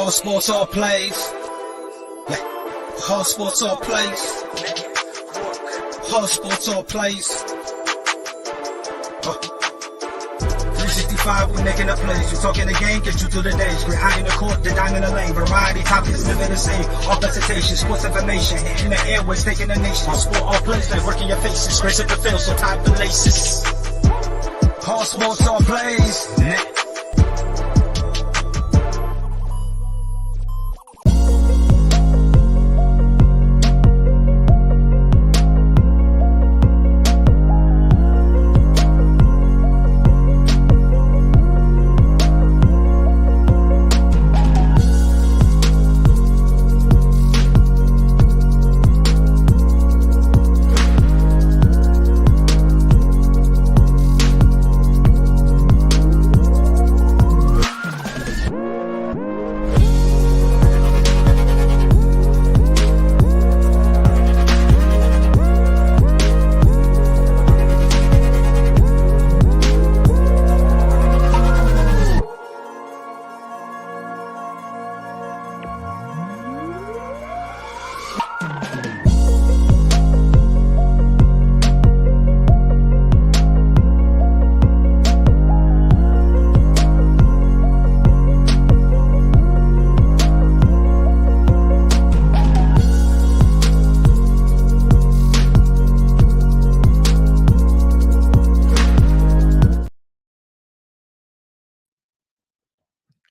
Hard sports all plays. Yeah. Hard sports all plays. Hard sports all plays. 365, we making up plays. We talking the game, get you to the days. We're high in the court, the dime in the lane. Variety topics, living the same. All presentation, sports information. In the airways, taking the nation. All sport, all plays, like working your faces. Grace up the field, so tie the laces. Hard sports all plays. Yeah.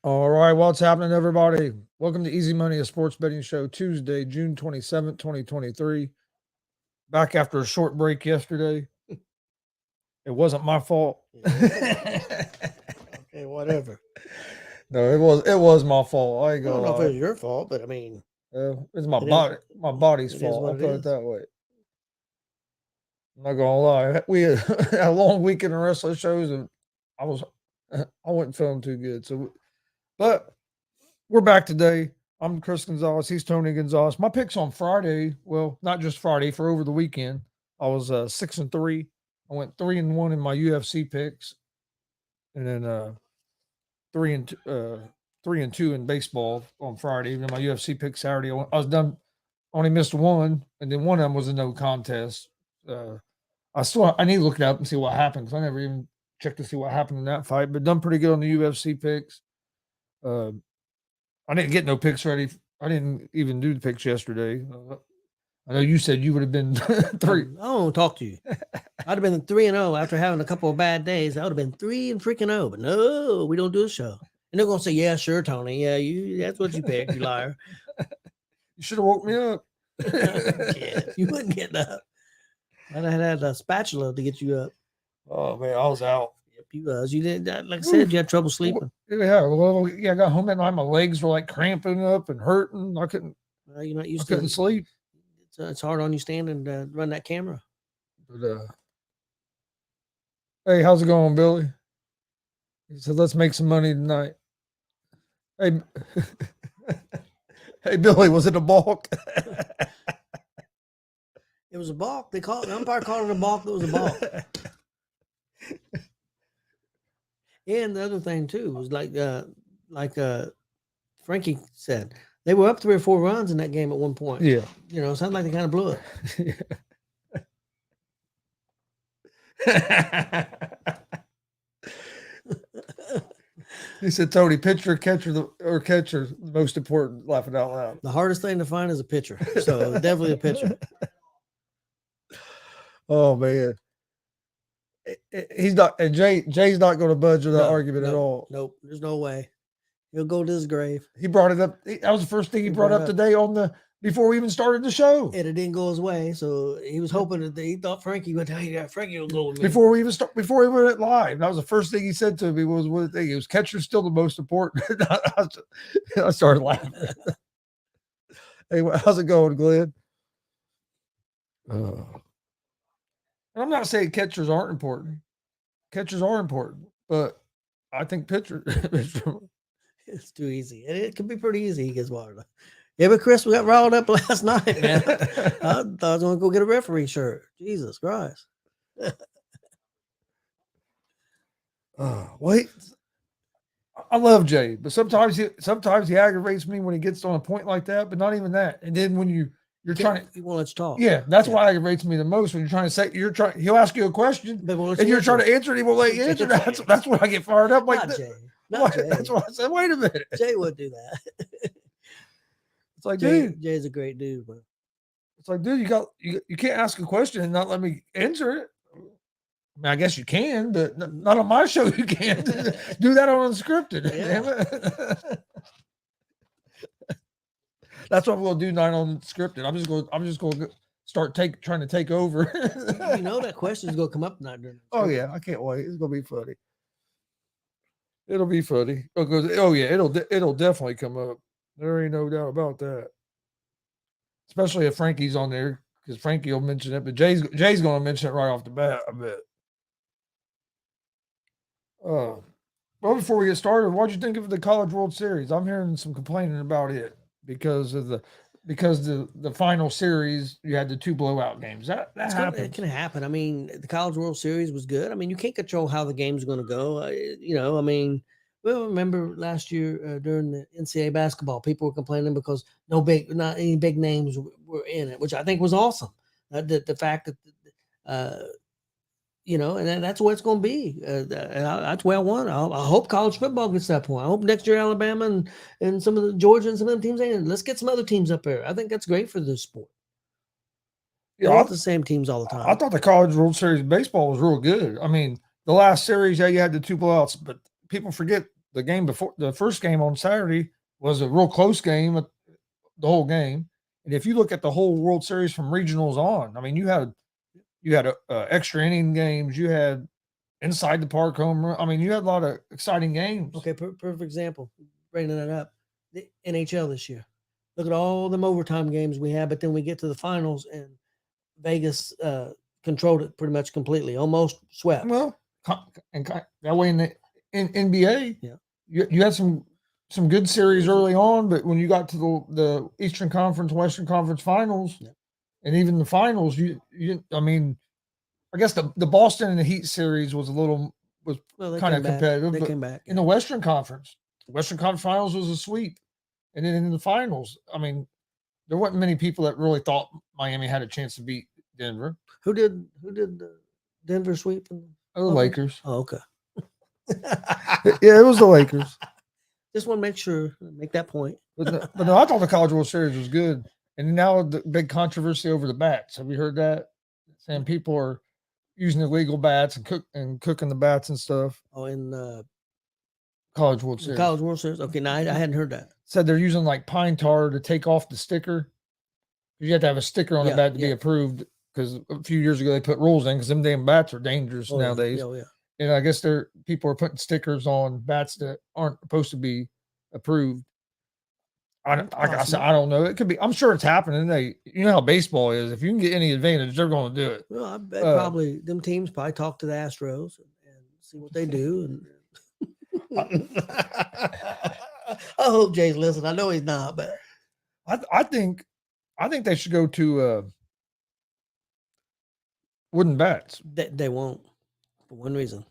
All right, what's happening, everybody? Welcome to Easy Money, a sports betting show, Tuesday, June 27th, 2023. Back after a short break yesterday. It wasn't my fault. Okay, whatever. No, it was my fault. I I ain't don't gonna know if lie. it was your fault, but I mean, It's my It is- body, my body's it is fault. what I'll it put it is. that way. I'm not gonna lie. We had a long weekend of wrestling shows, and I wasn't feeling too good. But we're back today. I'm Chris Gonzalez. He's Tony Gonzalez. My picks on Friday. Well, not just Friday, for over the weekend. I was 6-3. I went 3-1 in my UFC picks, and then 3-2 in baseball on Friday. Even my UFC pick Saturday, I was done. Only missed one, and then one of them was a no contest. I need to look it up and see what happened because I never even checked to see what happened in that fight. But done pretty good on the UFC picks. I didn't get no picks ready. I didn't even do the picks yesterday. I know you said you would have been 3. I don't talk to you. I'd have been 3-0 after having a couple of bad days. I would have been 3-0, but no, we don't do a show. And they're gonna say, "Yeah, sure, Tony. Yeah, that's what you picked, you liar." You should have woke me up. Yeah, you wouldn't get up. I'd have had a spatula to get you up. Oh man, I was out. Yep, you was. You didn't. Like I said, you had trouble sleeping. Yeah, well, yeah. I got home at night. My legs were like cramping up and hurting. I couldn't. You're not I used couldn't to. sleep. It's hard on you standing to run that camera. But hey, how's it going, Billy? He said, "Let's make some money tonight." Hey, hey, Billy, was it a balk? It was a balk. The umpire called it a balk. It was a balk. And the other thing too was like Frankie said, they were up 3 or 4 runs in that game at one point. Yeah. You know, it sounded like they kind of blew it. He said, "Tony, pitcher, catcher, the most important." Laughing out loud. The hardest thing to find is a pitcher. So definitely a pitcher. Oh man, he's not, and Jay's not going to budge with that argument at all. Nope, there's no way. He'll go to his grave. He brought it up. That was the first thing he brought up today before we even started the show. And it didn't go his way, so he was hoping that he thought Frankie would. Hey, yeah, Frankie will go with me before we went live. That was the first thing he said to me was one thing. It was catcher's still the most important. I started laughing. Hey, how's it going, Glenn? I'm not saying catchers aren't important. Catchers are important, but I think pitchers. It's too easy. And it can be pretty easy. He gets water. Yeah, but Chris, we got riled up last night, man. I thought I was going to go get a referee shirt. Jesus Christ. Wait. I love Jay, but sometimes he aggravates me when he gets on a point like that. But not even that. And then when you're trying to, You won't let you talk. yeah, that's what aggravates me the most when you're trying to say he'll ask you a question, But won't let and you you're trying to answer it, he won't let you answer. That's when I get fired up. Like Not Jay. Not Jay. that's what I said. Wait a minute. Jay would do that. It's like, Jay, dude, Jay's a great dude, but it's like, dude, you can't ask a question and not let me answer it. I mean, I guess you can, but not on my show. You can't do that on unscripted. Yeah. Damn it. That's what I'm going to do. Not on scripted. I'm just going to start trying to take over. you know that question's gonna come up tonight during. Oh yeah, I can't wait. It's going to be funny. It'll be funny. Oh yeah, it'll definitely come up. There ain't no doubt about that. Especially if Frankie's on there, because Frankie will mention it, but Jay's going to mention it right off the bat, I bet. Well, before we get started, what'd you think of the College World Series? I'm hearing some complaining about it because the final series you had the 2 blowout games. That happens. It can happen. I mean, the College World Series was good. I mean, you can't control how the game's going to go. I mean, well, remember last year during the NCAA basketball, people were complaining because not any big names were in it, which I think was awesome. The fact that and that's what it's going to be. That's where I want. I hope college football gets to that point. I hope next year Alabama and some of the Georgia and some of them teams, let's get some other teams up there. I think that's great for this sport. Yeah, not the same teams all the time. I thought the College World Series baseball was real good. I mean, the last series, you had the 2 blowouts, but people forget the game before the first game on Saturday was a real close game, the whole game. And if you look at the whole World Series from regionals on, I mean, you had extra inning games. You had inside the park home run. I mean, you had a lot of exciting games. Okay, perfect example. Bringing that up, the NHL this year. Look at all them overtime games we had, but then we get to the finals and Vegas controlled it pretty much completely, almost swept. Well, and that way in the NBA, yeah, you had some good series early on, but when you got to the Eastern Conference, Western Conference finals. Yeah. And even the finals, I mean, I guess the Boston and the Heat series was kind of competitive. They came back. In the Western Conference finals was a sweep. And then in the finals, I mean, there wasn't many people that really thought Miami had a chance to beat Denver. Who did the Denver sweep? The Lakers. Oh, okay. Yeah, it was the Lakers. Just want to make that point. But no, I thought the College World Series was good. And now the big controversy over the bats. Have you heard that? Saying people are using illegal bats and cooking the bats and stuff. Oh, in College World Series. College World Series. Okay, no, I hadn't heard that. Said they're using like pine tar to take off the sticker. You have to have a sticker on the bat to be approved. Because a few years ago they put rules in because them damn bats are dangerous nowadays. Yeah. And I guess people are putting stickers on bats that aren't supposed to be approved. I don't know. It could be. I'm sure it's happening. You know how baseball is. If you can get any advantage, they're going to do it. Well, I bet probably them teams probably talk to the Astros and see what they do. And I hope Jay's listening. I know he's not, but I think they should go to wooden bats. They won't for one reason.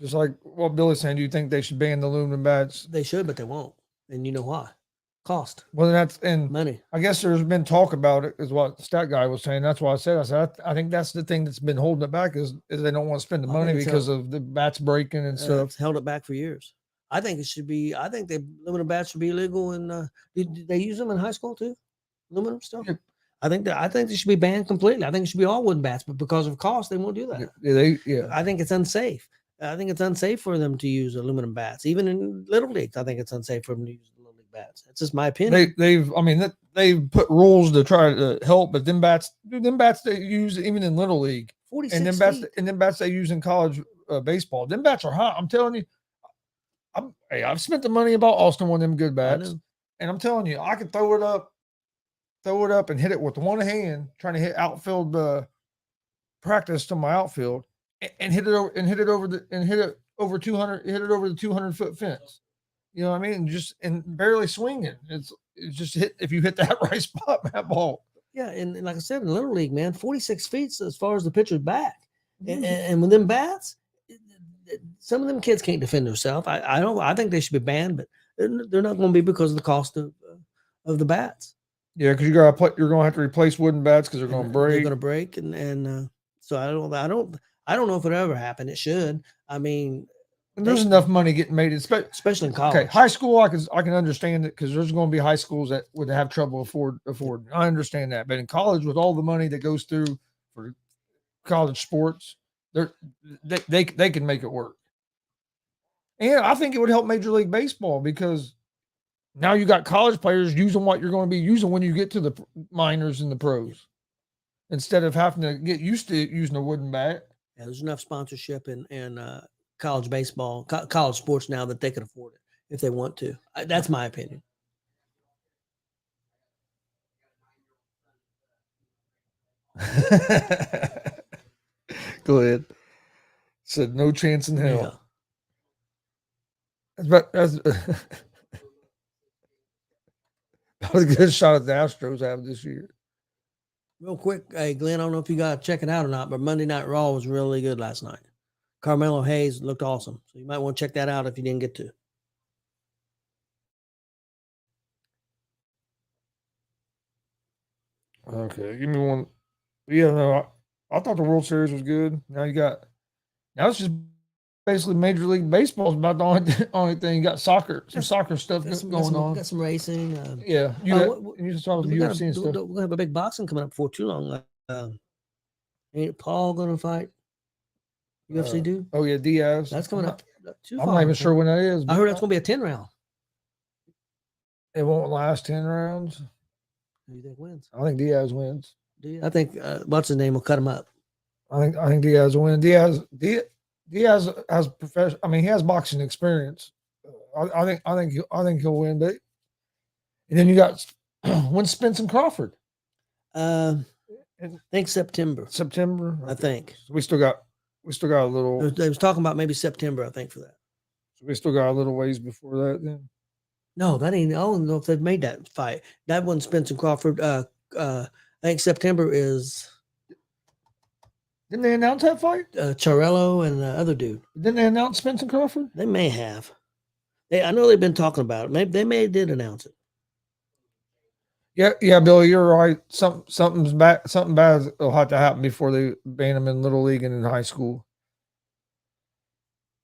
Just like what Billy's saying, do you think they should ban the aluminum bats? They should, but they won't. And you know why? Cost. Well, that's and money. I guess there's been talk about it, is what the stat guy was saying. That's why I said I think that's the thing that's been holding it back is they don't want to spend the money because of the bats breaking and stuff. It's held it back for years. I think it should be. I think the aluminum bats should be illegal. And did they use them in high school too? Aluminum stuff. Yeah. I think they should be banned completely. I think it should be all wooden bats, but because of cost, they won't do that. Yeah. I think it's unsafe. I think it's unsafe for them to use aluminum bats, even in little leagues. I think it's unsafe for them to use little league bats. That's just my opinion. They've put rules to try to help, but them bats they use even in little league, 46 and them bats they use in college baseball. Them bats are hot. I'm telling you. I've spent the money about Austin one of them good bats, and I'm telling you, I could throw it up and hit it with one hand, trying to hit outfield practice to my outfield, and hit it over the 200-foot fence. You know what I mean? And barely swinging. It's just hit if you hit that right spot, that ball. Yeah, and like I said, in Little League, man, 46 feet as far as the pitcher's back, and with them bats, some of them kids can't defend themselves. I don't. I think they should be banned, but they're not going to be because of the cost of the bats. Yeah, because you're going to have to replace wooden bats because they're going to break. They're going to break, and so I don't know if it'll ever happen. It should. I mean, and there's enough money getting made, especially in college. Okay, high school, I can understand it because there's going to be high schools that would have trouble affording. I understand that, but in college, with all the money that goes through for college sports, they can make it work. And I think it would help Major League Baseball because now you got college players using what you're going to be using when you get to the minors and the pros, instead of having to get used to using a wooden bat. Yeah, there's enough sponsorship in college baseball, college sports now that they can afford it if they want to. That's my opinion. Go ahead. Said no chance in hell. Yeah. That was a good shot at the Astros have this year. Real quick, hey Glenn, I don't know if you got to check it out or not, but Monday Night Raw was really good last night. Carmelo Hayes looked awesome, so you might want to check that out if you didn't get to. Okay, give me one. Yeah, no, I thought the World Series was good. Now it's just basically Major League Baseball is about the only thing. You got soccer, some soccer stuff going on. Got some racing. Yeah, you saw the UFC and stuff. We're gonna have a big boxing coming up before too long. Ain't Paul gonna fight UFC dude? Oh yeah, Diaz. That's coming up. I'm not even sure when that is. I heard that's gonna be a 10 round. It won't last 10 rounds. Who do you think wins? I think Diaz wins. I think what's his name will cut him up. I think Diaz will win. Diaz has professional. I mean, he has boxing experience. I think he'll win. But and then you got when's Spence and Crawford? I think September. September. I think so we still got a little. They was talking about maybe September. I think for that. So we still got a little ways before that. Then. No, that ain't. I don't know if they've made that fight. That one, Spence and Crawford. I think September is. Didn't they announce that fight? Charello and the other dude. Didn't they announce Spence and Crawford? They may have. I know they've been talking about it. Maybe they did announce it. Yeah, Billy, you're right. Something bad will have to happen before they ban them in little league and in high school.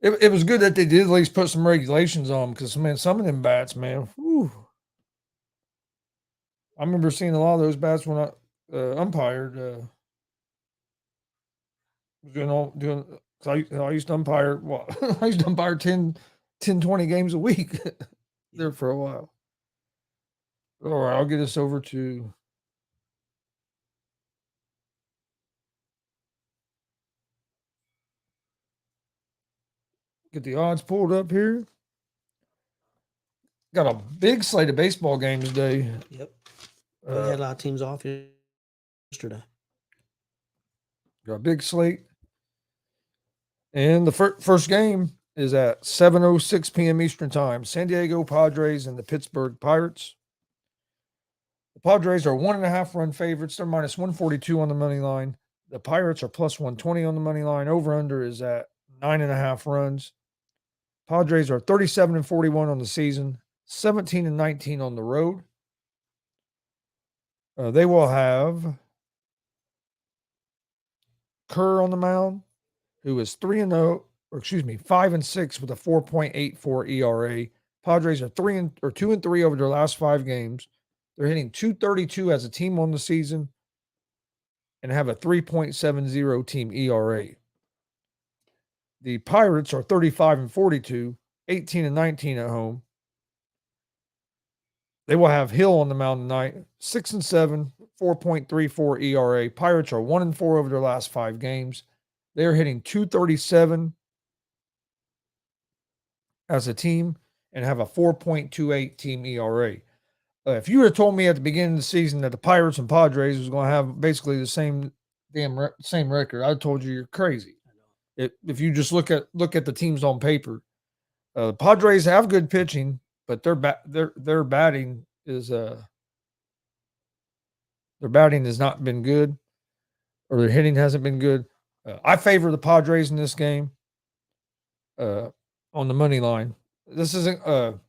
It was good that they did at least put some regulations on them because, man, some of them bats, man, whew. I remember seeing a lot of those bats when I umpired. Doing I used to umpire. Well, I used to umpire 10, 20 games a week there for a while. All right, I'll get us over to. Get the odds pulled up here. Got a big slate of baseball games today. Yep. We had a lot of teams off yesterday. Got a big slate. And the first game is at 7:06 p.m. Eastern Time. San Diego Padres and the Pittsburgh Pirates. The Padres are 1.5 run favorites. They're minus 142 on the money line. The Pirates are plus 120 on the money line. Over-under is at 9.5 runs. Padres are 37-41 on the season, 17-19 on the road. They will have Kerr on the mound, who is 5-6 with a 4.84 ERA. Padres are 2-3 over their last 5 games. They're hitting .232 as a team on the season and have a 3.70 team ERA. The Pirates are 35-42, 18-19 at home. They will have Hill on the mound tonight, 6-7, 4.34 ERA. Pirates are 1-4 over their last 5 games. They are hitting .237 as a team and have a 4.28 team ERA. If you would have told me at the beginning of the season that the Pirates and Padres was going to have basically the same record, I told you you're crazy. If you just look at the teams on paper, Padres have good pitching, but their batting has not been good, or their hitting hasn't been good. I favor the Padres in this game. on the money line. This isn't I'm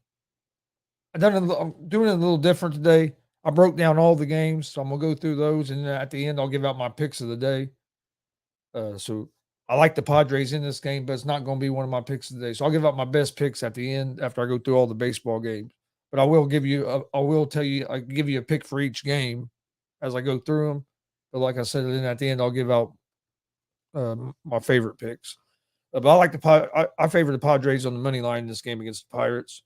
doing it a little different today. I broke down all the games, so I'm gonna go through those, and then at the end, I'll give out my picks of the day. So I like the Padres in this game, but it's not going to be one of my picks today. So I'll give out my best picks at the end after I go through all the baseball games. But I will give you, I will tell you, I give you a pick for each game as I go through them. But like I said, then at the end, I'll give out my favorite picks. But I like I favor the Padres on the money line in this game against the Pirates.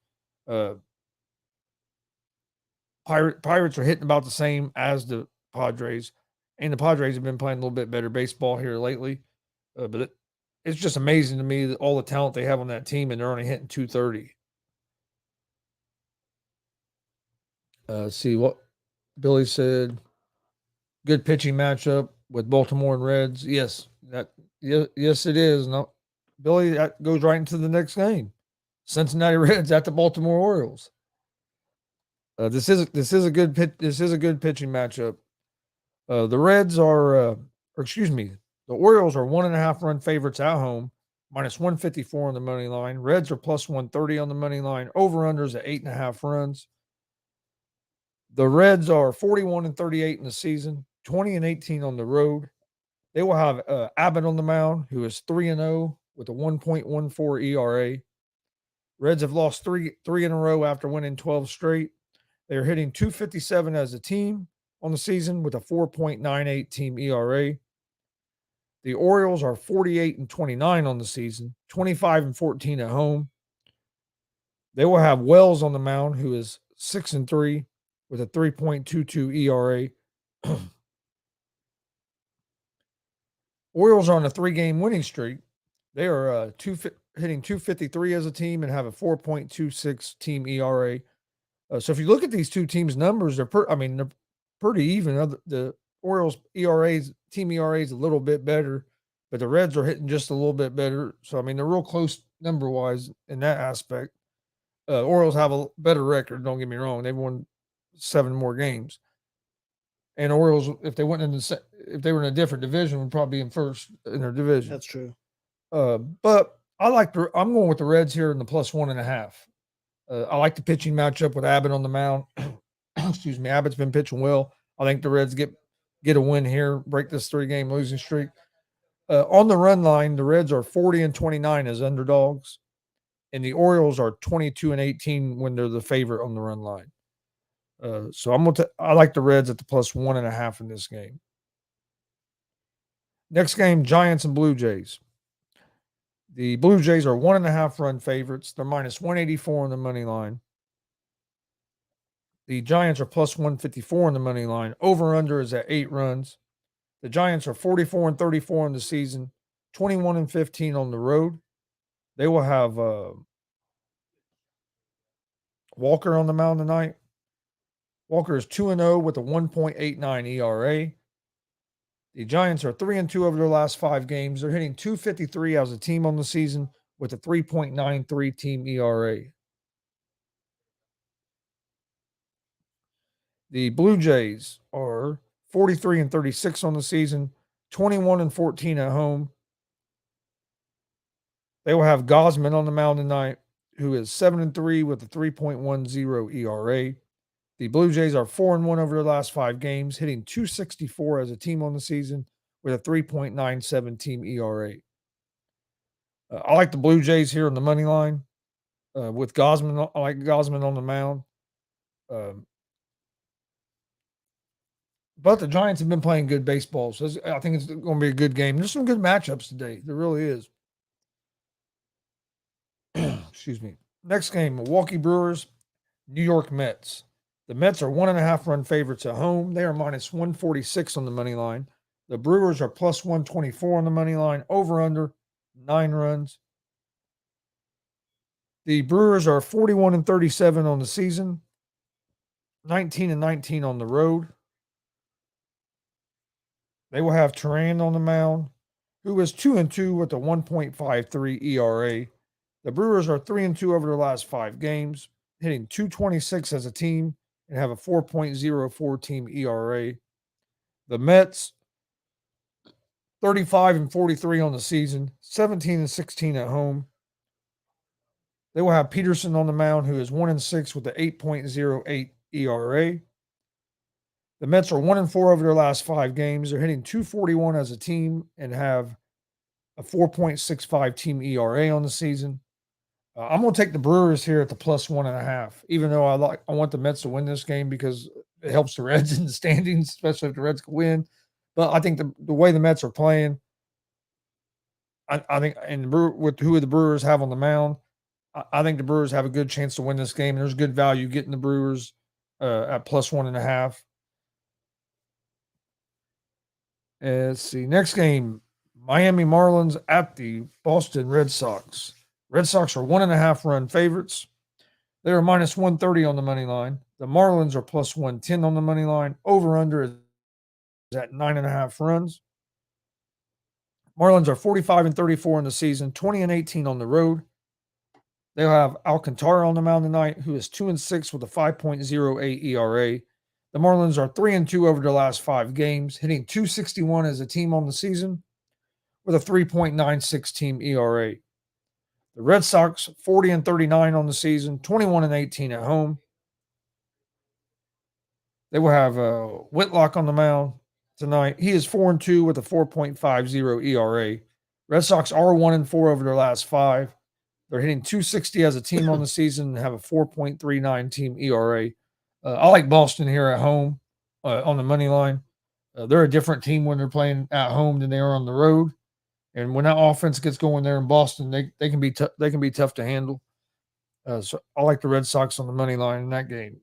Pirates are hitting about the same as the Padres, and the Padres have been playing a little bit better baseball here lately. But it's just amazing to me that all the talent they have on that team, and they're only hitting 230. See what Billy said. Good pitching matchup with Baltimore and Reds. Yes, yes it is. No, Billy, that goes right into the next game. Cincinnati Reds at the Baltimore Orioles. This is a good pitching matchup. The Reds are, the Orioles are 1.5 run favorites at home, minus 154 on the money line. Reds are plus 130 on the money line. Over unders at 8.5 runs. The Reds are 41-38 in the season, 20-18 on the road. They will have Abbott on the mound, who is 3-0 with a 1.14 ERA. Reds have lost three in a row after winning 12 straight. They are hitting 257 as a team on the season with a 4.98 team ERA. The Orioles are 48-29 on the season, 25-14 at home. They will have Wells on the mound, who is 6-3 with a 3.22 ERA. Orioles are on a 3-game winning streak. They are hitting 253 as a team and have a 4.26 team ERA. So if you look at these two teams' numbers, they're pretty even. The Orioles team ERA is a little bit better, but the Reds are hitting just a little bit better. So they're real close number wise in that aspect. Orioles have a better record. Don't get me wrong; they've won 7 more games. And Orioles, if they were in a different division, would probably be in first in their division. That's true. But I'm going with the Reds here in the plus 1.5. I like the pitching matchup with Abbott on the mound. Excuse me, Abbott's been pitching well. I think the Reds get a win here, break this 3-game losing streak. On the run line, the Reds are 40-29 as underdogs, and the Orioles are 22-18 when they're the favorite on the run line. So I like the Reds at the plus 1.5 in this game. Next game, Giants and Blue Jays. The Blue Jays are 1.5 run favorites. They're minus 184 on the money line. The Giants are plus 154 on the money line. Over under is at 8 runs. The Giants are 44-34 in the season, 21-15 on the road. They will have Walker on the mound tonight. Walker is 2-0 with a 1.89 ERA. The Giants are 3-2 over their last 5 games. They're hitting 253 as a team on the season with a 3.93 team ERA. The Blue Jays are 43-36 on the season, 21-14 at home. They will have Gausman on the mound tonight, who is 7-3 with a 3.10 ERA. The Blue Jays are 4-1 over their last 5 games, hitting 264 as a team on the season with a 3.97 team ERA. I like the Blue Jays here on the money line with Gausman. I like Gausman on the mound. But the Giants have been playing good baseball, so I think it's going to be a good game. There's some good matchups today. There really is. Excuse me. Next game, Milwaukee Brewers, New York Mets. The Mets are 1.5 run favorites at home. They are minus 146 on the money line. The Brewers are plus 124 on the money line. Over under 9 runs. The Brewers are 41-37 on the season, 19-19 on the road. They will have Turan on the mound, who is 2-2 with a 1.53 ERA. The Brewers are 3-2 over their last 5 games, hitting 226 as a team and have a 4.04 team ERA. The Mets, 35-43 on the season, 17-16 at home. They will have Peterson on the mound, who is 1-6 with an 8.08 ERA. The Mets are 1-4 over their last 5 games. They're hitting .241 as a team and have a 4.65 team ERA on the season. I'm going to take the Brewers here at the +1.5, even though I want the Mets to win this game because it helps the Reds in the standings, especially if the Reds can win. But I think the way the Mets are playing, I think, and with who the Brewers have on the mound, I think the Brewers have a good chance to win this game. There's good value getting the Brewers at +1.5. Let's see. Next game, Miami Marlins at the Boston Red Sox. Red Sox are 1.5 run favorites. They are -130 on the money line. The Marlins are +110 on the money line. Over-under is at 9.5 runs. Marlins are 45-34 in the season, 20-18 on the road. They'll have Alcantara on the mound tonight, who is 2-6 with a 5.08 ERA. The Marlins are 3-2 over the last 5 games, hitting .261 as a team on the season with a 3.96 team ERA. The Red Sox 40-39 on the season, 21-18 at home. They will have Whitlock on the mound tonight. He is 4-2 with a 4.50 ERA. Red Sox are 1-4 over their last 5. They're hitting .260 as a team on the season and have a 4.39 team ERA. I like Boston here at home on the money line. They're a different team when they're playing at home than they are on the road. And when that offense gets going there in Boston, they can be tough to handle. So I like the Red Sox on the money line in that game.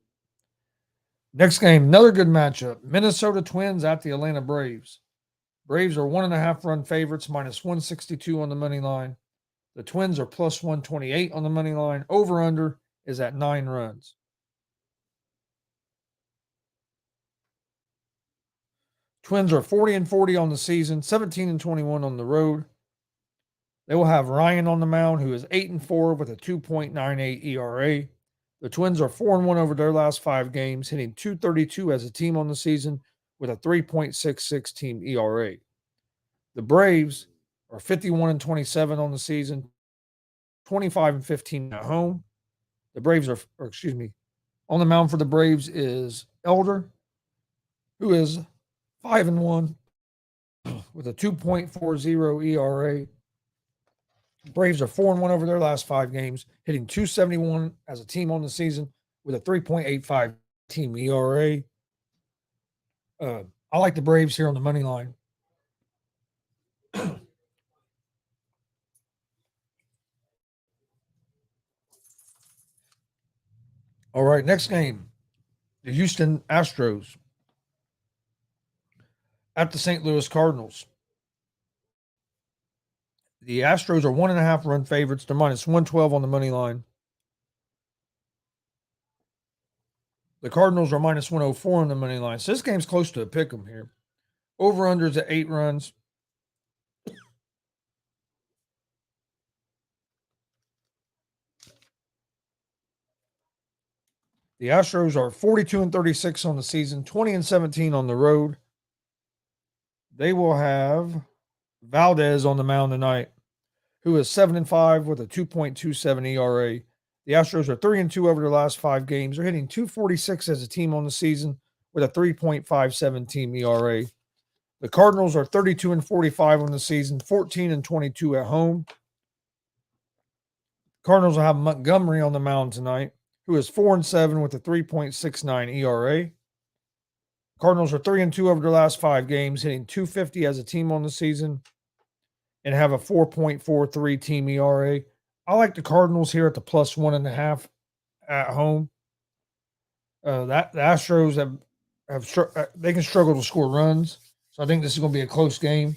Next game, another good matchup. Minnesota Twins at the Atlanta Braves. Braves are 1.5 run favorites, -162 on the money line. The Twins are +128 on the money line. Over-under is at 9 runs. Twins are 40-40 on the season, 17-21 on the road. They will have Ryan on the mound, who is 8-4 with a 2.98 ERA. The Twins are 4-1 over their last 5 games, hitting .232 as a team on the season with a 3.66 team ERA. The Braves are 51-27 on the season, 25-15 at home. The Braves are, on the mound for the Braves is Elder, who is 5-1 with a 2.40 ERA. Braves are 4-1 over their last 5 games, hitting .271 as a team on the season with a 3.85 team ERA. I like the Braves here on the money line. All right, next game, the Houston Astros at the St. Louis Cardinals. The Astros are 1.5 run favorites. They're -112 on the money line. The Cardinals are -104 on the money line. So this game's close to a pick 'em here. Over-unders at 8 runs. The Astros are 42-36 on the season, 20-17 on the road. They will have Valdez on the mound tonight, who is 7-5 with a 2.27 ERA. The Astros are 3-2 over their last 5 games. They're hitting .246 as a team on the season with a 3.57 team ERA. The Cardinals are 32-45 on the season, 14-22 at home. Cardinals will have Montgomery on the mound tonight, who is 4-7 with a 3.69 ERA. Cardinals are 3-2 over their last 5 games, hitting .250 as a team on the season and have a 4.43 team ERA. I like the Cardinals here at the +1.5 at home. The Astros they can struggle to score runs, so I think this is going to be a close game.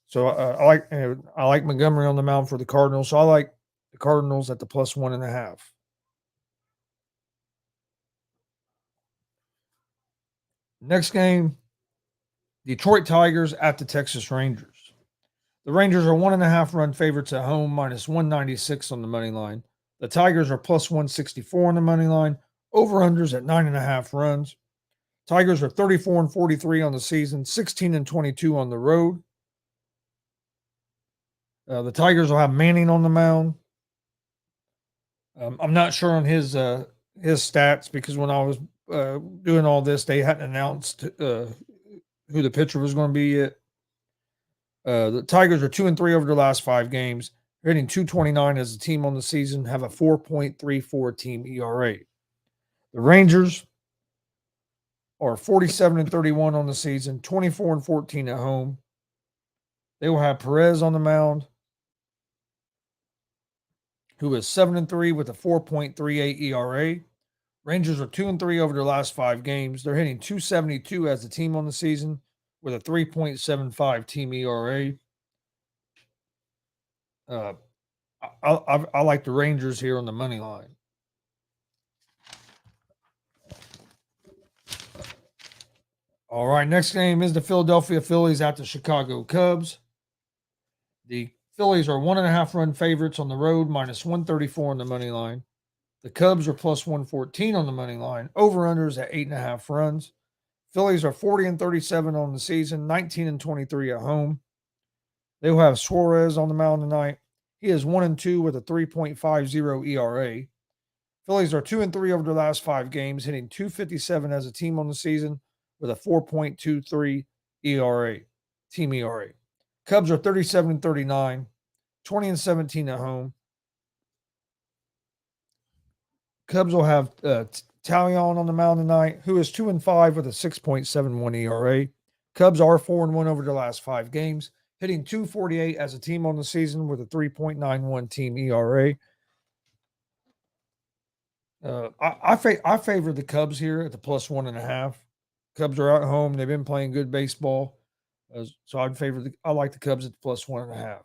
So I like Montgomery on the mound for the Cardinals. So I like the Cardinals at the +1.5. Next game, Detroit Tigers at the Texas Rangers. The Rangers are 1.5 run favorites at home, -196 on the money line. The Tigers are +164 on the money line. Over-unders at 9.5 runs. Tigers are 34-43 on the season, 16-22 on the road. The Tigers will have Manning on the mound. I'm not sure on his stats because when I was doing all this, they hadn't announced who the pitcher was going to be yet. The Tigers are 2-3 over their last 5 games. They're hitting 229 as a team on the season, have a 4.34 team ERA. The Rangers are 47-31 on the season, 24-14 at home. They will have Perez on the mound, who is 7-3 with a 4.38 ERA. Rangers are 2-3 over their last 5 games. They're hitting 272 as a team on the season with a 3.75 team ERA. I like the Rangers here on the money line. All right, next game is the Philadelphia Phillies at the Chicago Cubs. The Phillies are 1.5 run favorites on the road, minus 134 on the money line. The Cubs are plus 114 on the money line. Over-unders at 8.5 runs. Phillies are 40-37 on the season, 19-23 at home. They will have Suarez on the mound tonight. He is 1-2 with a 3.50 ERA. Phillies are 2-3 over the last 5 games, hitting 257 as a team on the season with a 4.23 ERA, team ERA. Cubs are 37-39, 20-17 at home. Cubs will have Talion on the mound tonight, who is 2-5 with a 6.71 ERA. Cubs are 4-1 over the last 5 games, hitting 248 as a team on the season with a 3.91 team ERA. I favor the Cubs here at the plus 1.5. Cubs are at home. They've been playing good baseball. So I like the Cubs at the plus 1.5.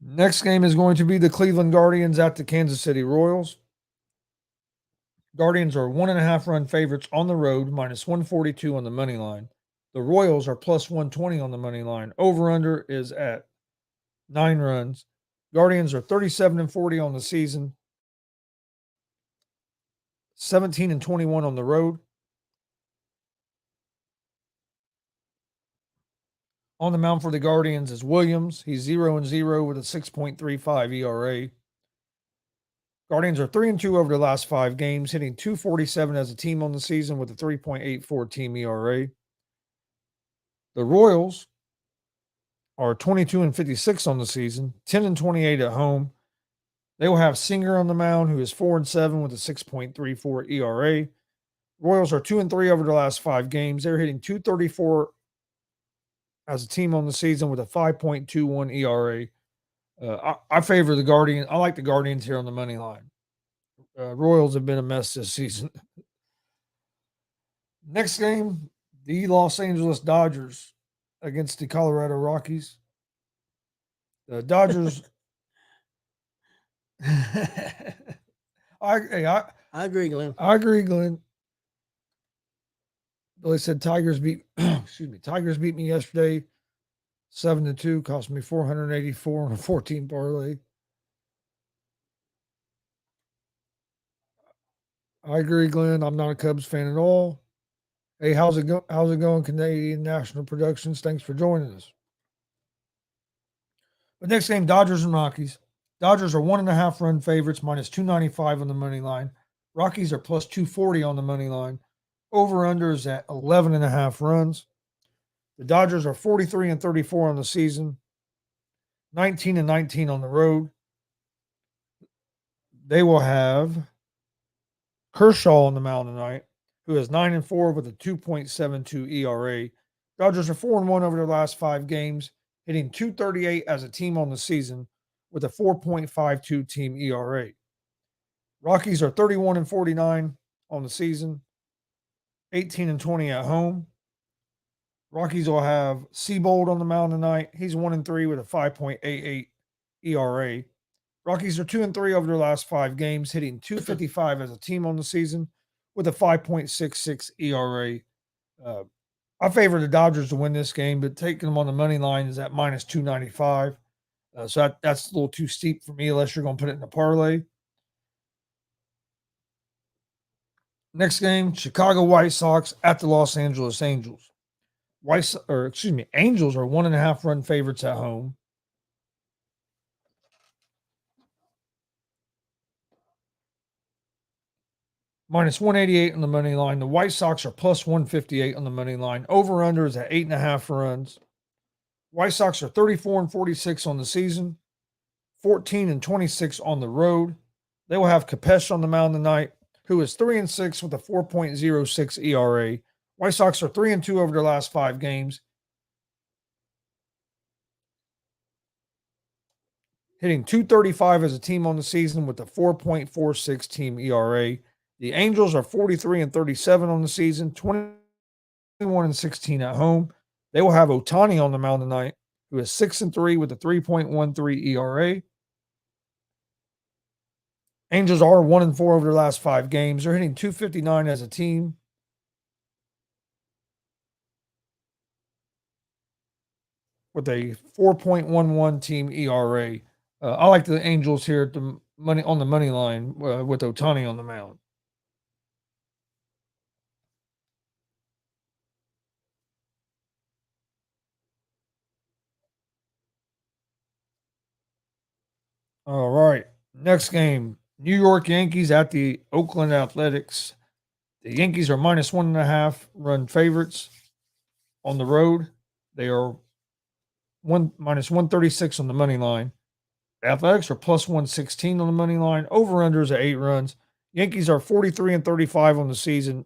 Next game is going to be the Cleveland Guardians at the Kansas City Royals. Guardians are 1.5 run favorites on the road, minus 142 on the money line. The Royals are plus 120 on the money line. Over-under is at 9 runs. Guardians are 37-40 on the season, 17-21 on the road. On the mound for the Guardians is Williams. He's 0-0 with a 6.35 ERA. Guardians are 3-2 over the last 5 games, hitting 247 as a team on the season with a 3.84 team ERA. The Royals are 22-56 on the season, 10-28 at home. They will have Singer on the mound, who is 4-7 with a 6.34 ERA. Royals are 2-3 over the last 5 games. They're hitting 234 as a team on the season with a 5.21 ERA. I favor the Guardians. I like the Guardians here on the money line. Royals have been a mess this season. Next game, the Los Angeles Dodgers against the Colorado Rockies. The Dodgers. I agree, Glenn. I agree, Glenn. Billy said Tigers beat me yesterday 7-2, cost me $484 on a 14 parlay. I agree, Glenn. I'm not a Cubs fan at all. Hey, how's it going, Canadian National Productions? Thanks for joining us. But next game, Dodgers and Rockies. Dodgers are 1.5 run favorites, minus 295 on the money line. Rockies are plus 240 on the money line. Over-under is at 11.5 runs. The Dodgers are 43-34 on the season, 19-19 on the road. They will have Kershaw on the mound tonight, who is 9-4 with a 2.72 ERA. Dodgers are 4-1 over their last 5 games, hitting 238 as a team on the season with a 4.52 team ERA. Rockies are 31-49 on the season, 18-20 at home. Rockies will have Seabold on the mound tonight. He's 1-3 with a 5.88 ERA. Rockies are 2-3 over their last 5 games, hitting 255 as a team on the season with a 5.66 ERA. I favor the Dodgers to win this game, but taking them on the money line is at minus 295. So that's a little too steep for me unless you're going to put it in a parlay. Next game, Chicago White Sox at the Los Angeles Angels. Angels are 1.5 run favorites at home. minus 188 on the money line. The White Sox are plus 158 on the money line. Over under is at 8.5 runs. White Sox are 34-46 on the season, 14-26 on the road. They will have Kapesh on the mound tonight, who is 3-6 with a 4.06 ERA. White Sox are 3-2 over their last 5 games, hitting .235 as a team on the season with a 4.46 team ERA. The Angels are 43-37 on the season, 21-16 at home. They will have Ohtani on the mound tonight, who is 6-3 with a 3.13 ERA. Angels are 1-4 over their last 5 games. They're hitting .259 as a team. With a 4.11 team ERA. I like the Angels here at the money on the money line with Ohtani on the mound. All right. Next game, New York Yankees at the Oakland Athletics. The Yankees are minus 1.5 run favorites on the road. They are minus 136 on the money line. The Athletics are plus 116 on the money line. Over-unders at 8 runs. Yankees are 43-35 on the season,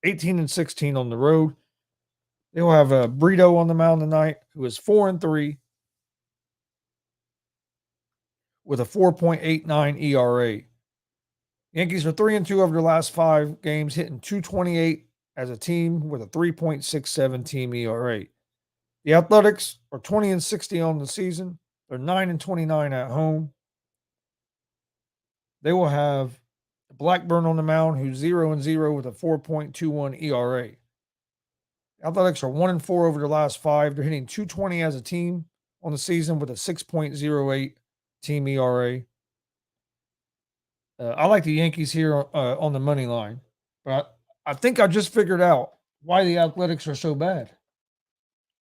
18-16 on the road. They will have Brito on the mound tonight, who is 4-3 with a 4.89 ERA. Yankees are 3-2 over their last 5 games, hitting .228 as a team with a 3.67 team ERA. The Athletics are 20-60 on the season. They're 9-29 at home. They will have Blackburn on the mound, who's 0-0 with a 4.21 ERA. The Athletics are 1-4 over their last 5. They're hitting .220 as a team on the season with a 6.08 team ERA. I like the Yankees here on the money line, but I think I just figured out why the Athletics are so bad.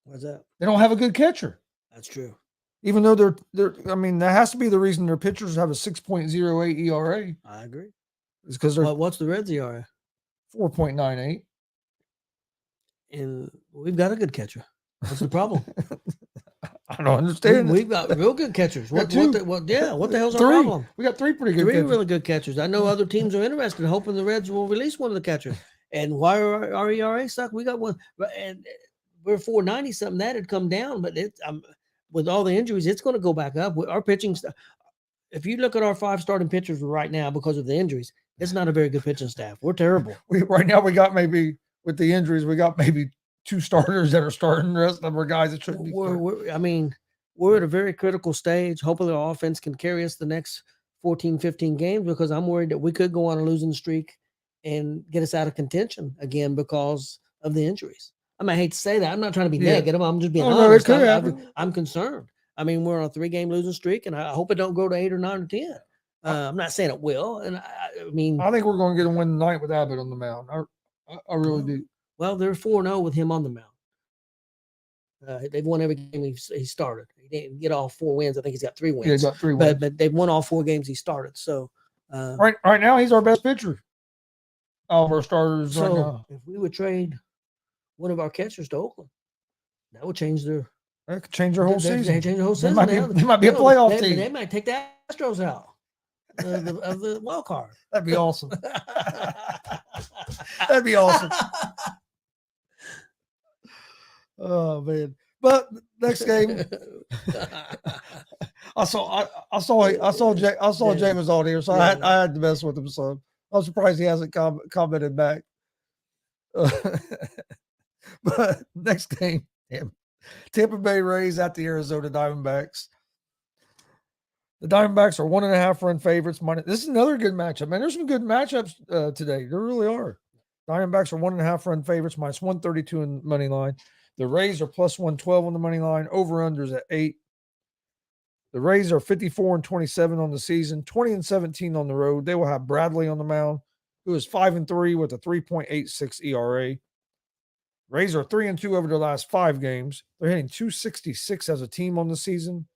What's that? They don't have a good catcher. That's true. Even though they're I mean, that has to be the reason their pitchers have a 6.08 ERA. I agree. It's because they're What's the Reds ERA? 4.98. And we've got a good catcher. What's the problem? I don't understand. We've got real good catchers. What the hell's our Three. problem? We got 3 pretty good Three catchers. really good catchers. I know other teams are interested, hoping the Reds will release one of the catchers. And why are our ERA suck? We got one, and we're 490 something. That had come down, but with all the injuries, it's going to go back up. Our pitching staff. If you look at our 5 starting pitchers right now, because of the injuries, it's not a very good pitching staff. We're terrible. Right now we got maybe with the injuries, we got maybe 2 starters that are starting. The rest of them are guys that shouldn't be. We're at a very critical stage. Hopefully our offense can carry us the next 14, 15 games, because I'm worried that we could go on a losing streak and get us out of contention again because of the injuries. I mean, I hate to say that. I'm not trying to be negative. I'm just being honest. No, it could happen. I'm concerned. I mean, we're on a 3-game losing streak, and I hope it don't go to 8 or 9 or 10. I'm not saying it will. And I mean, I think we're going to get a win tonight with Abbott on the mound. I really do. Well, they're 4-0 with him on the mound. They've won every game he started. He didn't get all 4 wins. I think he's got 3 wins. Yeah, he's got 3 wins. But they've won all 4 games he started. So right now he's our best pitcher. All of our starters right now. If we would trade one of our catchers to Oakland, that would change their. That could change their whole season. They change the whole season. They might be a playoff team. They might take the Astros out of the wild card. That'd be awesome. That'd be awesome. Oh man! But next game, I saw James on here, so I had to mess with him. So I'm surprised he hasn't commented back. But next game, Tampa Bay Rays at the Arizona Diamondbacks. The Diamondbacks are 1.5 run favorites. This is another good matchup, man. There's some good matchups today. There really are. Diamondbacks are 1.5 run favorites, minus 132 in money line. The Rays are plus 112 on the money line. Over-unders at 8. The Rays are 54-27 on the season, 20-17 on the road. They will have Bradley on the mound, who is 5-3 with a 3.86 ERA. Rays are 3-2 over their last 5 games. They're hitting .266 as a team on the season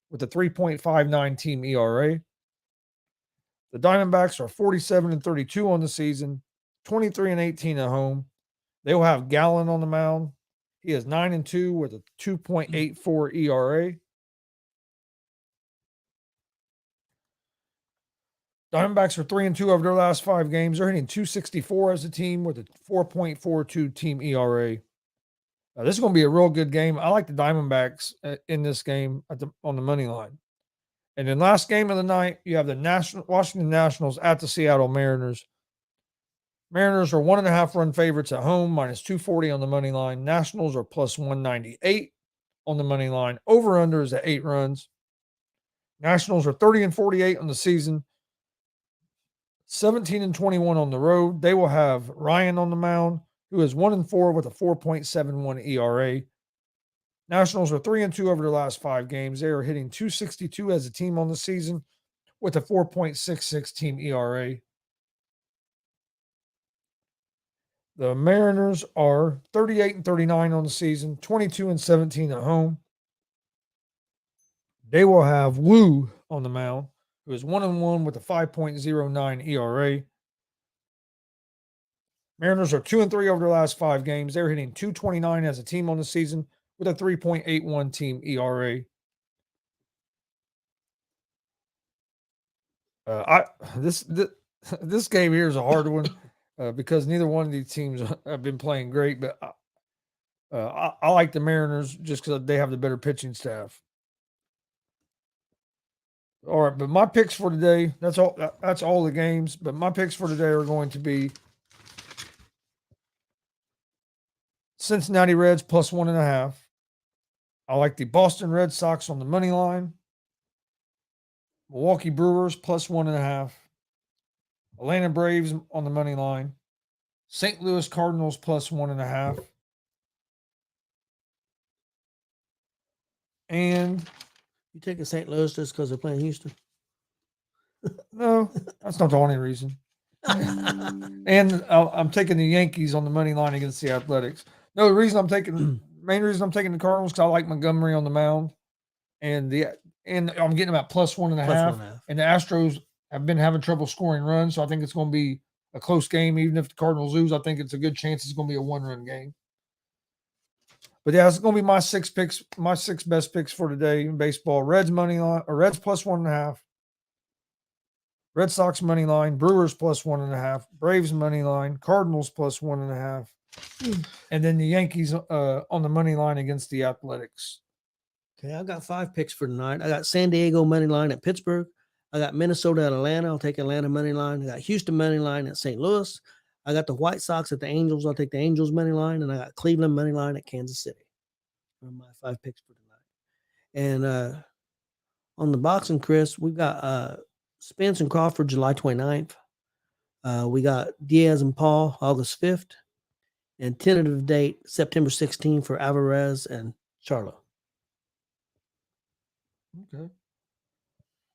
with a 3.59 team ERA. The Diamondbacks are 47-32 on the season. 23-18 at home. They will have Gallen on the mound. He is 9-2 with a 2.84 ERA. Diamondbacks are 3-2 over their last 5 games. They're hitting 264 as a team with a 4.42 team ERA. This is going to be a real good game. I like the Diamondbacks in this game on the money line. And then last game of the night, you have the Washington Nationals at the Seattle Mariners. Mariners are 1.5 run favorites at home, minus 240 on the money line. Nationals are plus 198 on the money line. Over-under is at 8 runs. Nationals are 30-48 on the season. 17-21 on the road. They will have Ryan on the mound, who is 1-4 with a 4.71 ERA. Nationals are 3-2 over their last 5 games. They are hitting 262 as a team on the season with a 4.66 team ERA. The Mariners are 38-39 on the season, 22-17 at home. They will have Wu on the mound, who is 1-1 with a 5.09 ERA. Mariners are 2-3 over their last 5 games. They're hitting 229 as a team on the season with a 3.81 team ERA. This game here is a hard one because neither one of these teams have been playing great, but I like the Mariners just because they have the better pitching staff. All right, but my picks for today, that's all the games, but my picks for today are going to be Cincinnati Reds plus 1.5. I like the Boston Red Sox on the money line. Milwaukee Brewers plus 1.5. Atlanta Braves on the money line. St. Louis Cardinals plus 1.5. And You taking St. Louis just because they're playing Houston? no, that's not the only reason. And I'm taking the Yankees on the money line against the Athletics. No, the main reason I'm taking the Cardinals because I like Montgomery on the mound, and I'm getting about plus 1.5. And the Astros have been having trouble scoring runs, so I think it's going to be a close game. Even if the Cardinals lose, I think it's a good chance it's going to be a 1-run game. But yeah, it's going to be my 6 picks, my 6 best picks for today in baseball. Reds money line, or Reds plus 1.5. Red Sox money line, Brewers plus 1.5, Braves money line, Cardinals plus 1.5, and then the Yankees on the money line against the Athletics. Okay, I got 5 picks for tonight. I got San Diego money line at Pittsburgh. I got Minnesota at Atlanta. I'll take Atlanta money line. I got Houston money line at St. Louis. I got the White Sox at the Angels. I'll take the Angels money line, and I got Cleveland money line at Kansas City. Those are my 5 picks for tonight. And on the boxing, Chris, we've got Spence and Crawford July 29th. We got Diaz and Paul August 5th, and tentative date September 16th for Alvarez and Charlo. Okay.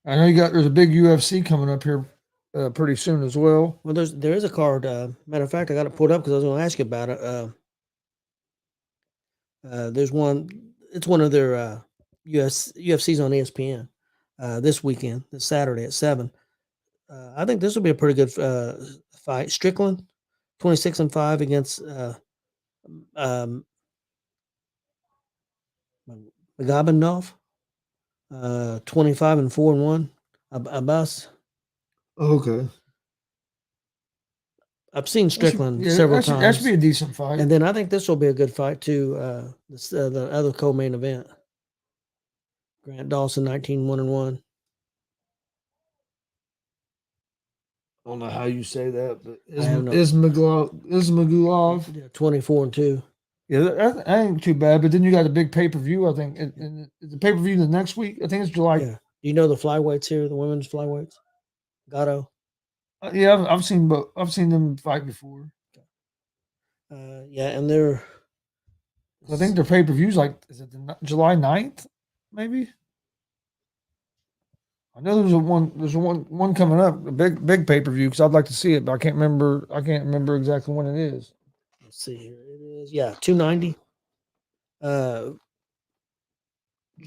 I know there's a big UFC coming up here pretty soon as well. Well, there is a card. Matter of fact, I got it pulled up because I was going to ask you about it. There's one. It's one of their UFCs on ESPN this weekend, this Saturday at 7. I think this will be a pretty good fight. Strickland, 26-5 against Magomedov, 25-4-1. Abbas. Okay. I've seen Strickland several times. That should be a decent fight. And then I think this will be a good fight too. The other co-main event. Grant Dawson, 19-1-1. I don't know how you say that, but Ismagulov, 24-2. Yeah, that ain't too bad. But then you got a big pay-per-view, I think. And the pay-per-view the next week, I think it's July. Yeah. Do you know the flyweights here, the women's flyweights? Gatto. Yeah, I've seen them fight before. Yeah, and they're. I think their pay-per-view's is it July 9th, maybe? I know there's one coming up, a big pay-per-view, because I'd like to see it, but I can't remember exactly when it is. Let's see here. It is 290.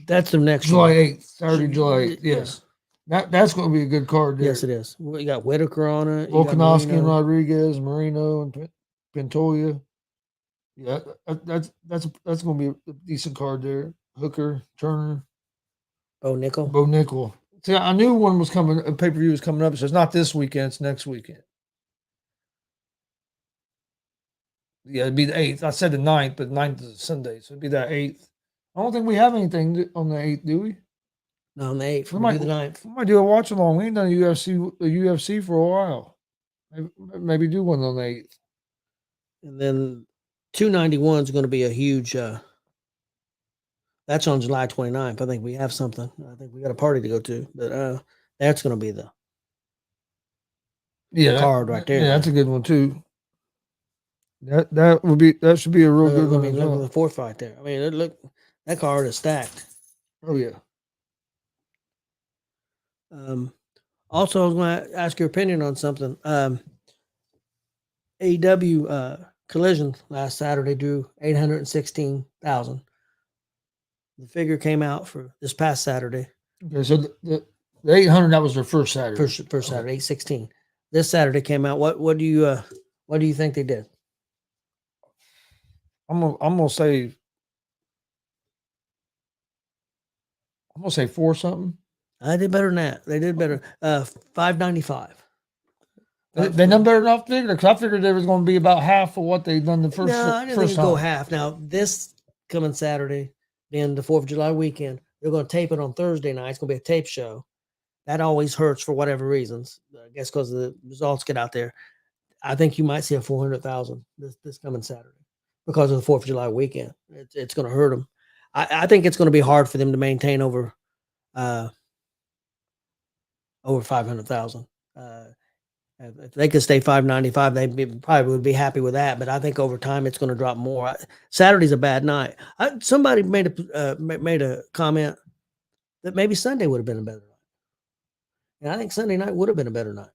That's the next July one. 8th, Saturday, July 8th. Yes. That's going to be a good card there. Yes, it is. Well, you got Whitaker on it. You got Volkanovski and Marino. Rodriguez, Marino and Pantoja. Yeah, that's going to be a decent card there. Hooker, Turner, Bo Nickel. Bo Nickel. See, I knew one was coming. A pay per view was coming up. So it's not this weekend. It's next weekend. Yeah, it'd be the 8th. I said the 9th, but the 9th is a Sunday, so it'd be that 8th. I don't think we have anything on the 8th, do we? No, on the 8th. We We'll do the 9th. We might do a watch along. We ain't done the UFC for a while. Maybe do one on the 8th. And then 291 is going to be a huge. That's on July 29th. I think we have something. I think we got a party to go to, but that's going to be the card right there. Yeah, that's a good one too. That should be a real good one. I mean, look at the fourth fight there. I mean, look, that card is stacked. Oh yeah. Also, I was going to ask your opinion on something. AEW Collision last Saturday drew 816,000. The figure came out for this past Saturday. Okay, so the 800, that was their first Saturday. First Saturday, 816. This Saturday came out. What do you think they did? I'm gonna say 4 something. I did better than that. They did better. 595. They done better than I figured, because I figured there was going to be about half of what they done the first. No, I didn't think it'd go half. Now this coming Saturday, being the 4th of July weekend, they're going to tape it on Thursday night. It's going to be a tape show. That always hurts for whatever reasons. I guess because the results get out there. I think you might see a 400,000 this coming Saturday because of the 4th of July weekend. It's going to hurt them. I think it's going to be hard for them to maintain over 500,000. If they could stay 595, they probably would be happy with that. But I think over time it's going to drop more. Saturday's a bad night. Somebody made a comment that maybe Sunday would have been a better night, and I think Sunday night would have been a better night.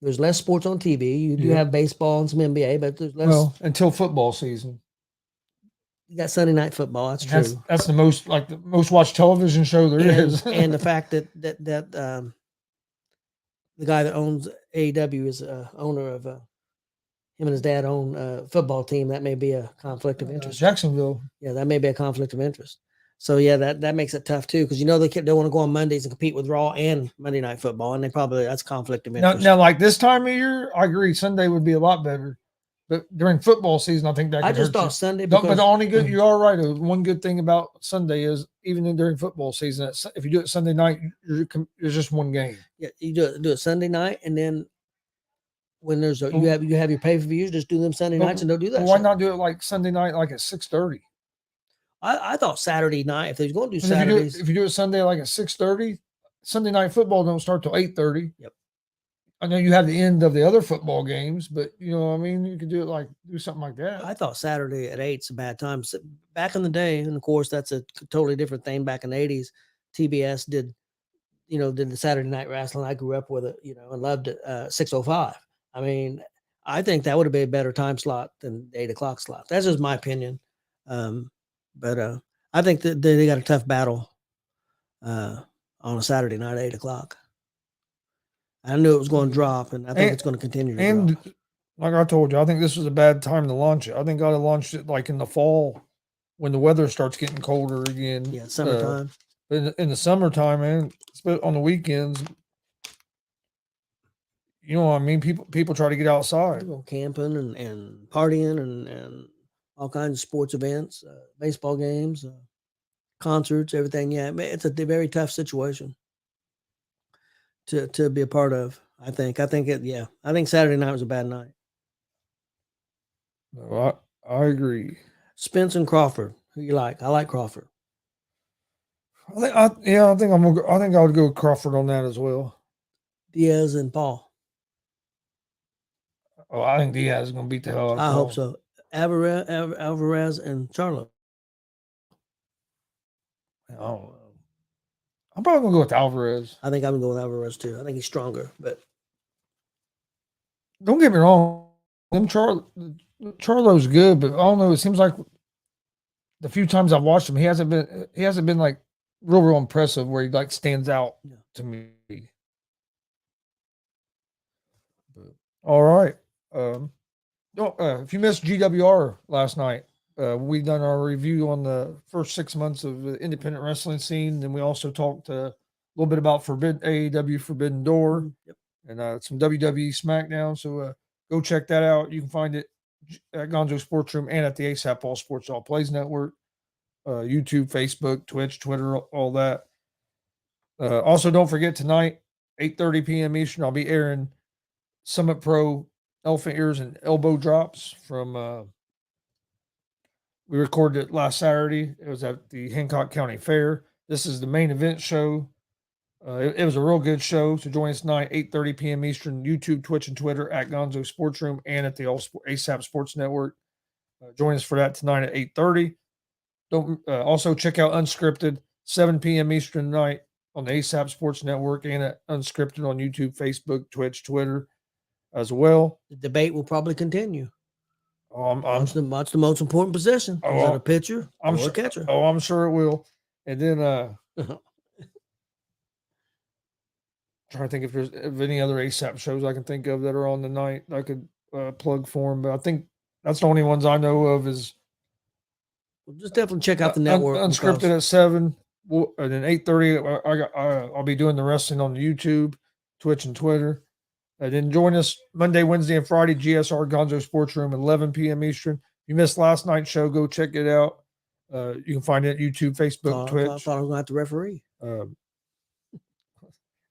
There's less sports on TV. You do have baseball and some NBA, but there's less. Well, until football season. You got Sunday night football. That's true. That's the most watched television show there is. And the fact that the guy that owns AEW is owner of him and his dad own a football team. That may be a conflict of interest. Jacksonville. Yeah, that may be a conflict of interest. So yeah, that makes it tough too, because they want to go on Mondays and compete with Raw and Monday Night Football, and that's conflict of interest. Now, like this time of year, I agree. Sunday would be a lot better, but during football season, I think that. I just thought Sunday. But the only good, you are right. One good thing about Sunday is even during football season, if you do it Sunday night, there's just one game. Yeah, you do it Sunday night, and then when there's you have your pay per views, just do them Sunday nights, and don't do that. Why not do it like Sunday night, like at 6:30? I thought Saturday night, if they're going to do Saturdays. If you do it Sunday like at 6:30, Sunday night football don't start till 8:30. Yep. I know you have the end of the other football games, but you know what I mean? You could do something like that. I thought Saturday at 8's a bad time. So back in the day, and of course that's a totally different thing. Back in the 80s, TBS did the Saturday night wrestling. I grew up with it, and loved it. 6:05. I mean, I think that would have been a better time slot than the 8 o'clock slot. That's just my opinion. But I think that they got a tough battle on a Saturday night at 8 o'clock. I knew it was going to drop, and I think it's going to continue to drop. Like I told you, I think this was a bad time to launch it. I think I'd have launched it like in the fall when the weather starts getting colder again. Yeah, summertime. In the summertime, man, on the weekends, you know what I mean? People try to get outside. Go camping and partying and all kinds of sports events, baseball games, concerts, everything. Yeah, it's a very tough situation to be a part of. I think Saturday night was a bad night. No, I agree. Spence and Crawford, who you like? I like Crawford. I think I would go with Crawford on that as well. Diaz and Paul. Oh, I think Diaz is going to beat the hell out of Paul. I hope so. Alvarez and Charlo. I don't know. I'm probably going to go with Alvarez. I think I'm going to go with Alvarez too. I think he's stronger, but don't get me wrong. Charlo's good, but I don't know. It seems like the few times I've watched him, he hasn't been like real impressive where he like stands out. yeah. to me. But, all right. If you missed GWR last night, we done our review on the first 6 months of the independent wrestling scene. Then we also talked a little bit about AEW Forbidden Door and some WWE SmackDown. So go check that out. You can find it at Gonzo Sports Room and at the ASAP All Sports All Plays Network, YouTube, Facebook, Twitch, Twitter, all that. Also, don't forget tonight, 8:30 p.m. Eastern, I'll be airing Summit Pro Elephant Ears and Elbow Drops from we recorded it last Saturday. It was at the Hancock County Fair. This is the main event show. It was a real good show. So join us tonight, 8:30 p.m. Eastern, YouTube, Twitch, and Twitter at Gonzo Sports Room and at the ASAP Sports Network. Join us for that tonight at 8:30. Don't also check out Unscripted, 7 p.m. Eastern tonight on the ASAP Sports Network and at Unscripted on YouTube, Facebook, Twitch, Twitter as well. The debate will probably continue. What's the most important position? Is it a pitcher or a catcher? I'm sure it will. And then trying to think if there's any other ASAP shows I can think of that are on the night I could plug for them. But I think that's the only ones I know of is. Well, just definitely check out the network. Unscripted at 7. And then 8:30, I'll be doing the wrestling on the YouTube, Twitch, and Twitter. And then join us Monday, Wednesday, and Friday, GSR Gonzo Sports Room at 11 p.m. Eastern. If you missed last night's show, go check it out. You can find it at YouTube, Facebook, Twitch. I thought I was going to have to referee. And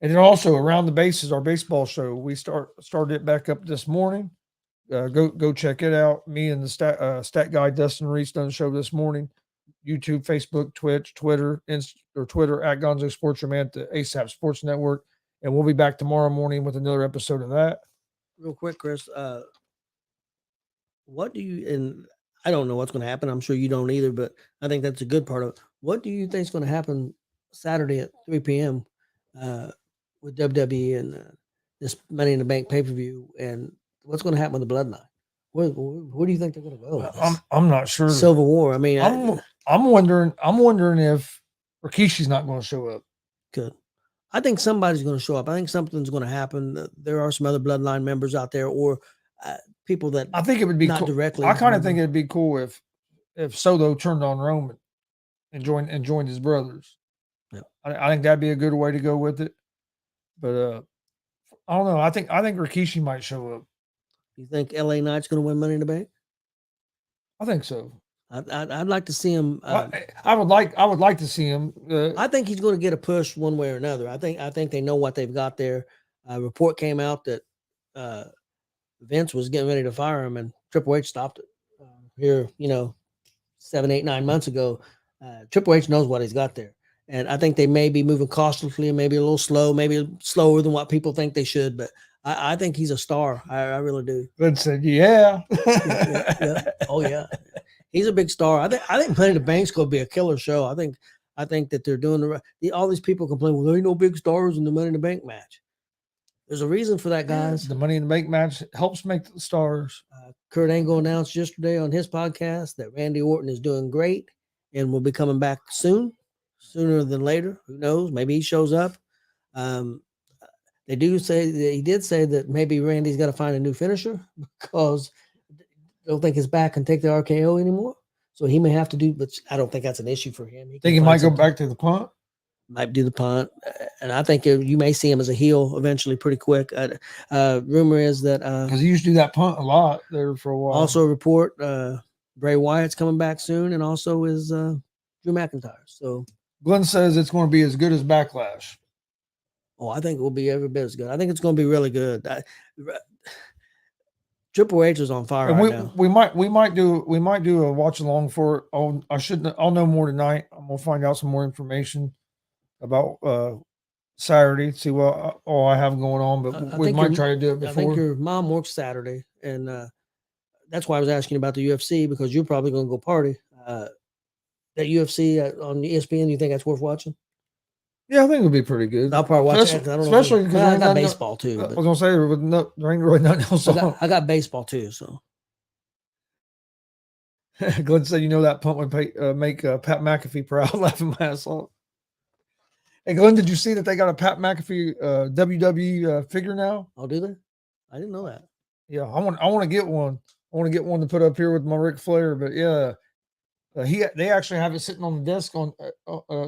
then also Around the Bases, our baseball show. We started it back up this morning. Go check it out. Me and the stat guy Dustin Reese done the show this morning. YouTube, Facebook, Twitch, Twitter at Gonzo Sports Room at the ASAP Sports Network. And we'll be back tomorrow morning with another episode of that. Real quick, Chris, what do you, and I don't know what's going to happen. I'm sure you don't either, but I think that's a good part of it. What do you think is going to happen Saturday at 3 p.m. With WWE and this Money in the Bank pay-per-view? And what's going to happen with the Bloodline? Where do you think they're going to go? I'm not sure. Civil War. I mean, I'm wondering if Rikishi's not going to show up. Good. I think somebody's going to show up. I think something's going to happen. There are some other Bloodline members out there, or people that I think it would be not cool. directly. I kind of think it'd be cool if Soto turned on Roman and joined his brothers. Yeah, I think that'd be a good way to go with it. But I don't know. I think Rikishi might show up. You think LA Knight's going to win Money in the Bank? I think so. I'd like to see him. I would like to see him. I think he's going to get a push one way or another. I think they know what they've got there. A report came out that Vince was getting ready to fire him, and Triple H stopped it. Here, 7, 8, 9 months ago, Triple H knows what he's got there, and I think they may be moving cautiously, maybe a little slow, maybe slower than what people think they should. But I think he's a star. I really do. Vince said, "Yeah, yeah. Oh yeah." He's a big star. I think Money in the Bank's going to be a killer show. I think that they're doing all these people complain, well, there ain't no big stars in the Money in the Bank match. There's a reason for that, guys. The Money in the Bank match helps make the stars. Kurt Angle announced yesterday on his podcast that Randy Orton is doing great and will be coming back sooner than later. Who knows? Maybe he shows up. They do say that he did say that maybe Randy's got to find a new finisher because I don't think his back can take the RKO anymore. So he may have to do, but I don't think that's an issue for him. Think he might go back to the punt? Might do the punt. And I think you may see him as a heel eventually pretty quick. Rumor is that because he used to do that punt a lot there for a while. Also a report, Bray Wyatt's coming back soon, and also is Drew McIntyre. So Glenn says it's going to be as good as Backlash. Oh, I think it will be every bit as good. I think it's going to be really good. Triple H is on fire right now. We might do a watch along for it. I'll know more tonight. I'm gonna find out some more information about Saturday. See what all I have going on, but we might try to do it before. I think your mom works Saturday, and that's why I was asking about the UFC because you're probably going to go party. That UFC on ESPN, you think that's worth watching? Yeah, I think it'll be pretty good. I'll probably watch it. Especially because I got baseball too. I was gonna say there ain't really nothing else on. I got baseball too. So Glenn said, that punt would make Pat McAfee proud, laughing my ass off. Hey, Glenn, did you see that they got a Pat McAfee WWE figure now? Oh, do they? I didn't know that. Yeah, I want to get one. I want to get one to put up here with my Ric Flair. But yeah, they actually have it sitting on the desk on.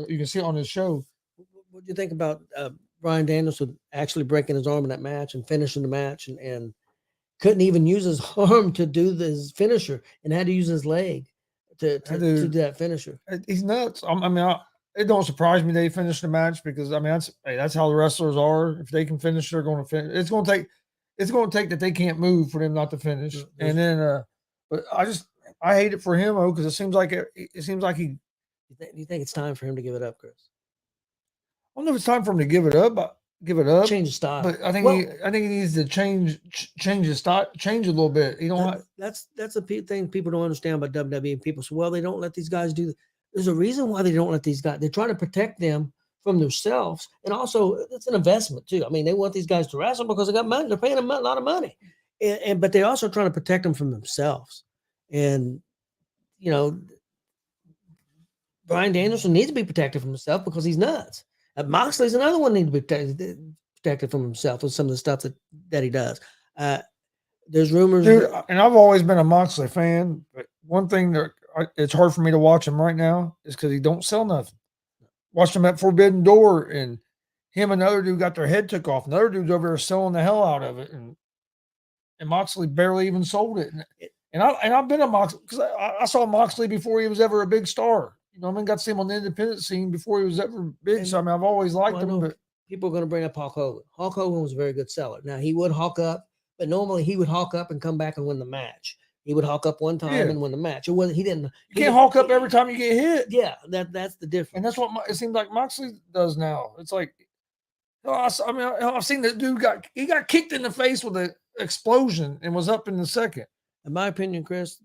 You can see it on his show. What do you think about Bryan Danielson actually breaking his arm in that match and finishing the match and couldn't even use his arm to do his finisher and had to use his leg to do that finisher? He's nuts. It don't surprise me they finished the match because that's how the wrestlers are. If they can finish, they're going to finish. It's going to take that they can't move for them not to finish. And then, but I hate it for him because it seems like he. Do you think it's time for him to give it up, Chris? I don't know if it's time for him to give it up. Change his style. But I think he needs to change his style, change a little bit. You know, that's a thing people don't understand about WWE. People say, well, they don't let these guys do. There's a reason why they don't let these guys. They're trying to protect them from themselves, and also it's an investment too. I mean, they want these guys to wrestle because they got money. They're paying them a lot of money, but they're also trying to protect them from themselves. And you know, Bryan Danielson needs to be protected from himself because he's nuts. Moxley's another one needs to be protected from himself with some of the stuff that he does. There's rumors, dude, and I've always been a Moxley fan, but one thing that it's hard for me to watch him right now is because he don't sell nothing. Watched him at Forbidden Door, and him and the other dude got their head took off. Another dude's over there selling the hell out of it, and Moxley barely even sold it. And I've been a Moxley because I saw Moxley before he was ever a big star. You know, got to see him on the independent scene before he was ever big. So I've always liked him. But people are going to bring up Hulk Hogan. Hulk Hogan was a very good seller. Now he would hawk up, but normally he would hawk up and come back and win the match. He would hawk up one time and win the match. It wasn't. He didn't. You can't hawk up every time you get hit. Yeah, that's the difference. And that's what it seems like Moxley does now. It's like, I've seen that dude got kicked in the face with an explosion and was up in the second. In my opinion, Chris,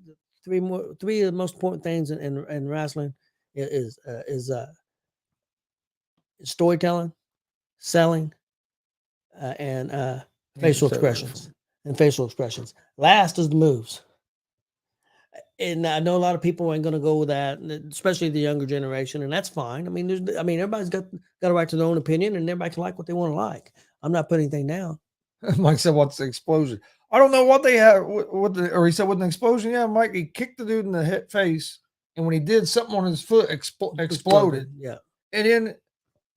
three of the most important things in wrestling is storytelling, selling, and facial expressions. And facial expressions. Last is the moves. And I know a lot of people ain't going to go with that, especially the younger generation, and that's fine. I mean, everybody's got a right to their own opinion, and everybody can like what they want to like. I'm not putting anything down. Mike said, "What's the explosion?" I don't know what they had. Or he said, "With an explosion?" Yeah, Mike, he kicked the dude in the face, and when he did, something on his foot exploded. Yeah, and then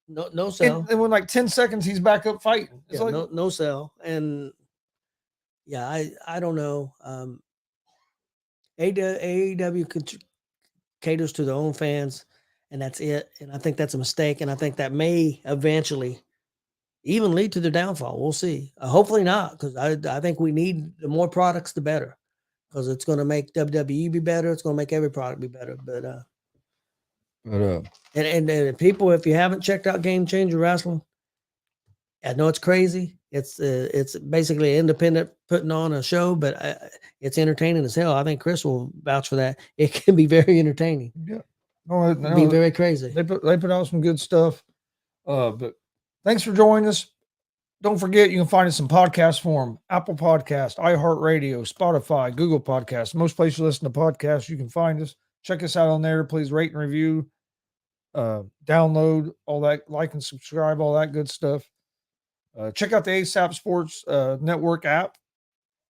no sell. And when like 10 seconds, he's back up fighting. It's like no sell. And yeah, I don't know. AEW caters to their own fans, and that's it. And I think that's a mistake. And I think that may eventually even lead to their downfall. We'll see. Hopefully not, because I think we need the more products, the better, because it's going to make WWE be better. It's going to make every product be better. And people, if you haven't checked out Game Changer Wrestling, I know it's crazy. It's basically independent putting on a show, but it's entertaining as hell. I think Chris will vouch for that. It can be very entertaining. Yeah, be very crazy. They put out some good stuff. But thanks for joining us. Don't forget, you can find us in podcast form: Apple Podcast, iHeartRadio, Spotify, Google Podcasts. Most places you listen to podcasts, you can find us. Check us out on there. Please rate and review, download all that, like and subscribe, all that good stuff. Check out the ASAP Sports Network app.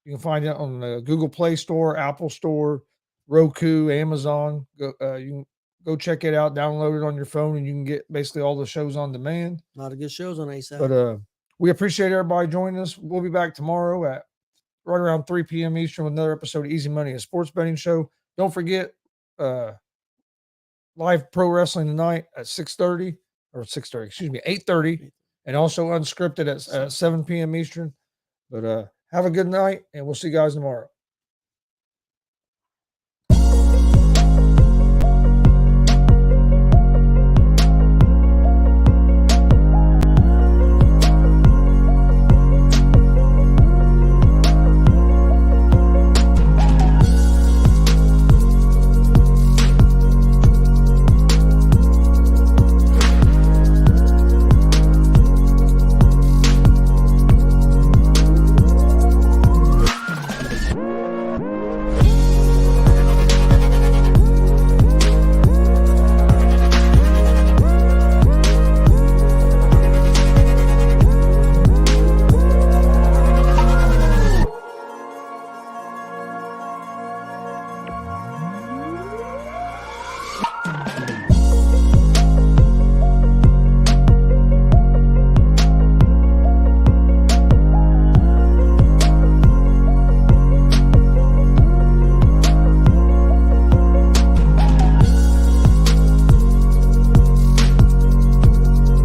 You can find it on the Google Play Store, Apple Store, Roku, Amazon. You can go check it out, download it on your phone, and you can get basically all the shows on demand. A lot of good shows on ASAP. But we appreciate everybody joining us. We'll be back tomorrow at right around 3 p.m. Eastern with another episode of Easy Money, a sports betting show. Don't forget, live pro wrestling tonight at 8:30, and also unscripted at 7 p.m. Eastern. But have a good night, and we'll see you guys tomorrow.